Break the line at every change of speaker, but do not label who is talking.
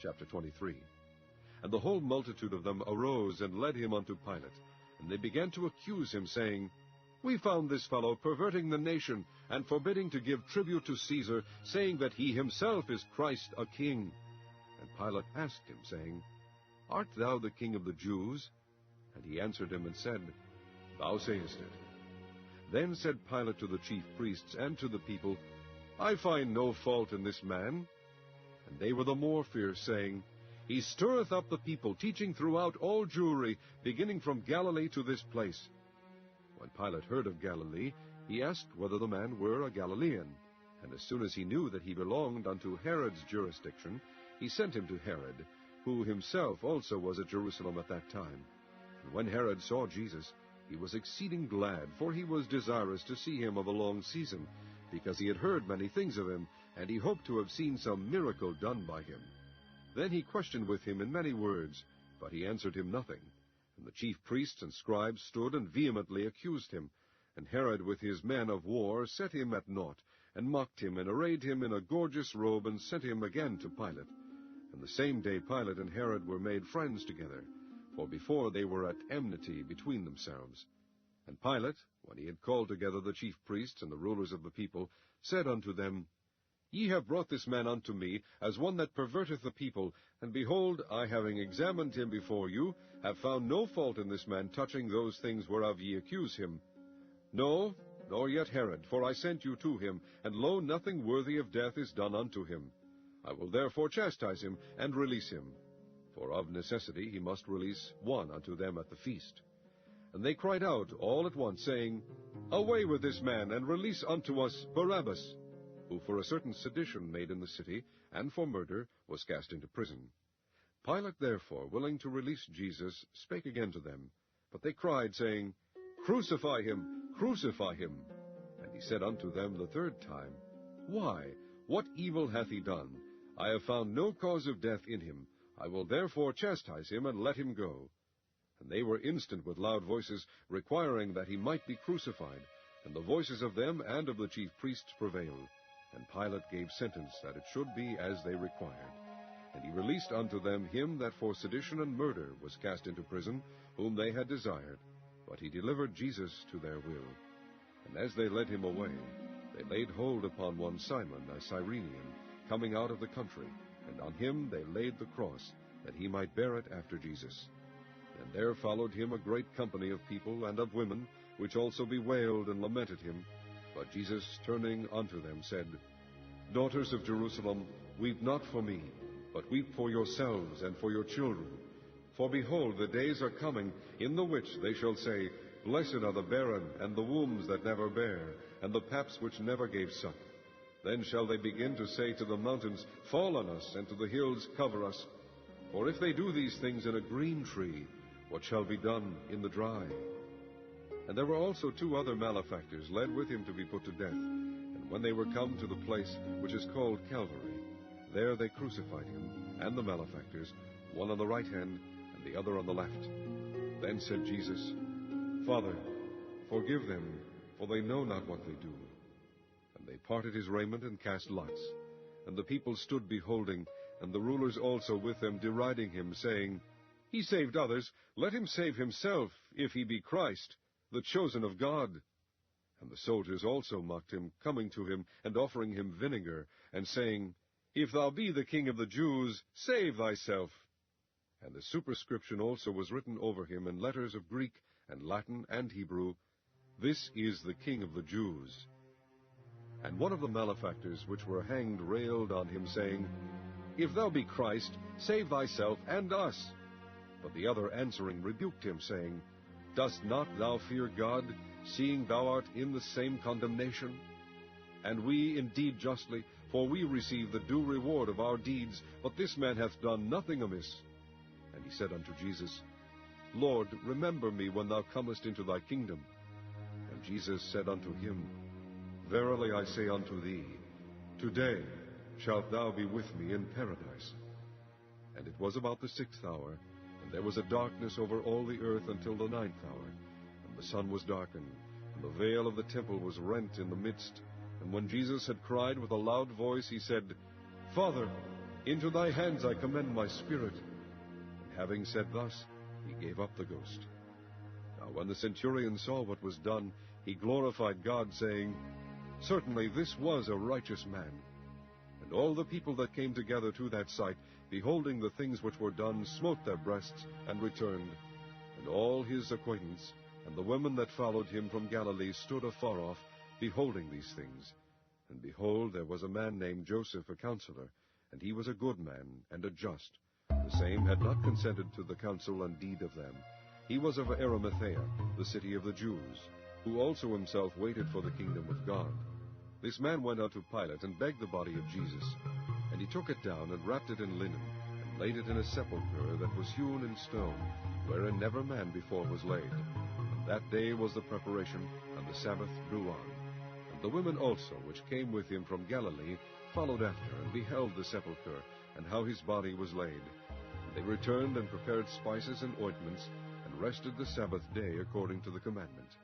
Chapter 23. And the whole multitude of them arose and led him unto Pilate. And they began to accuse him, saying, We found this fellow perverting the nation, and forbidding to give tribute to Caesar, saying that he himself is Christ a king. And Pilate asked him, saying, Art thou the king of the Jews? And he answered him and said, Thou sayest it. Then said Pilate to the chief priests and to the people, I find no fault in this man. And they were the more fierce, saying, He stirreth up the people, teaching throughout all Jewry, beginning from Galilee to this place. When Pilate heard of Galilee, he asked whether the man were a Galilean. And as soon as he knew that he belonged unto Herod's jurisdiction, he sent him to Herod, who himself also was at Jerusalem at that time. And when Herod saw Jesus, he was exceeding glad, for he was desirous to see him of a long season, because he had heard many things of him, and he hoped to have seen some miracle done by him. Then he questioned with him in many words, but he answered him nothing. And the chief priests and scribes stood and vehemently accused him. And Herod with his men of war set him at naught, and mocked him, and arrayed him in a gorgeous robe, and sent him again to Pilate. And the same day Pilate and Herod were made friends together, for before they were at enmity between themselves. And Pilate, when he had called together the chief priests and the rulers of the people, said unto them, Ye have brought this man unto me, as one that perverteth the people, and behold, I, having examined him before you, have found no fault in this man touching those things whereof ye accuse him. No, nor yet Herod, for I sent you to him, and lo, nothing worthy of death is done unto him. I will therefore chastise him, and release him. For of necessity he must release one unto them at the feast. And they cried out all at once, saying, Away with this man, and release unto us Barabbas, who for a certain sedition made in the city, and for murder, was cast into prison. Pilate therefore, willing to release Jesus, spake again to them. But they cried, saying, Crucify him, crucify him. And he said unto them the third time, Why, what evil hath he done? I have found no cause of death in him. I will therefore chastise him, and let him go. And they were instant with loud voices, requiring that he might be crucified. And the voices of them and of the chief priests prevailed. And Pilate gave sentence that it should be as they required. And he released unto them him that for sedition and murder was cast into prison, whom they had desired. But he delivered Jesus to their will. And as they led him away, they laid hold upon one Simon, a Cyrenian, coming out of the country, and on him they laid the cross, that he might bear it after Jesus. And there followed him a great company of people and of women, which also bewailed and lamented him. But Jesus, turning unto them, said, Daughters of Jerusalem, weep not for me, but weep for yourselves and for your children. For behold, the days are coming, in the which they shall say, Blessed are the barren, and the wombs that never bare, and the paps which never gave suck. Then shall they begin to say to the mountains, Fall on us, and to the hills, Cover us. For if they do these things in a green tree, what shall be done in the dry? And there were also 2 other malefactors led with him to be put to death. And when they were come to the place which is called Calvary, there they crucified him, and the malefactors, one on the right hand, and the other on the left. Then said Jesus, Father, forgive them, for they know not what they do. And they parted his raiment, and cast lots. And the people stood beholding, and the rulers also with them, deriding him, saying, He saved others, let him save himself, if he be Christ, the chosen of God. And the soldiers also mocked him, coming to him, and offering him vinegar, and saying, If thou be the King of the Jews, save thyself. And the superscription also was written over him in letters of Greek, and Latin, and Hebrew, This is the King of the Jews. And one of the malefactors which were hanged railed on him, saying, If thou be Christ, save thyself and us. But the other answering rebuked him, saying, Dost not thou fear God, seeing thou art in the same condemnation? And we indeed justly, for we receive the due reward of our deeds, but this man hath done nothing amiss. And he said unto Jesus, Lord, remember me when thou comest into thy kingdom. And Jesus said unto him, Verily I say unto thee, today shalt thou be with me in paradise. And it was about the 6th hour, and there was a darkness over all the earth until the 9th hour. And the sun was darkened, and the veil of the temple was rent in the midst. And when Jesus had cried with a loud voice, he said, Father, Into thy hands I commend my spirit. And having said thus, he gave up the ghost. Now when the centurion saw what was done, he glorified God, saying, Certainly this was a righteous man. And all the people that came together to that sight, beholding the things which were done, smote their breasts, and returned. And all his acquaintance, and the women that followed him from Galilee, stood afar off, beholding these things. And behold, there was a man named Joseph, a counselor, and he was a good man, and a just. The same had not consented to the counsel and deed of them. He was of Arimathea, the city of the Jews, who also himself waited for the kingdom of God. This man went out to Pilate, and begged the body of Jesus. And he took it down, and wrapped it in linen, and laid it in a sepulchre that was hewn in stone, wherein never man before was laid. And that day was the preparation, and the Sabbath drew on. And the women also, which came with him from Galilee, followed after, and beheld the sepulchre, and how his body was laid. And they returned and prepared spices and ointments, and rested the Sabbath day according to the commandment.